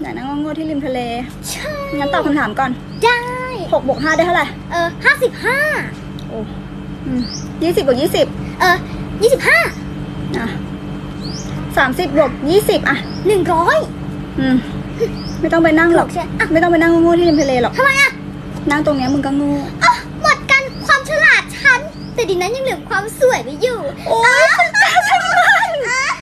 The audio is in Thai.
อยากนั่งโง่ๆที่ริมทะเล ใช่ งั้นตอบคำถามก่อน ได้ 6 บวก 5 ได้เท่าไหร่ 55 โอ้20 บวก 20 25 อ่ะ30 บวก 20 อ่ะ 100 ไม่ต้องไปนั่งหรอก ถูกใช่อ่ะ ไม่ต้องไปนั่งโง่ๆที่ริมทะเลหรอก ทำไมอะ นั่งตรงเนี้ยมึงก็โง่ หมดกันความฉลาดฉัน แต่ดินั้นยังเหลือความสวยไว้อยู่ โอ้ย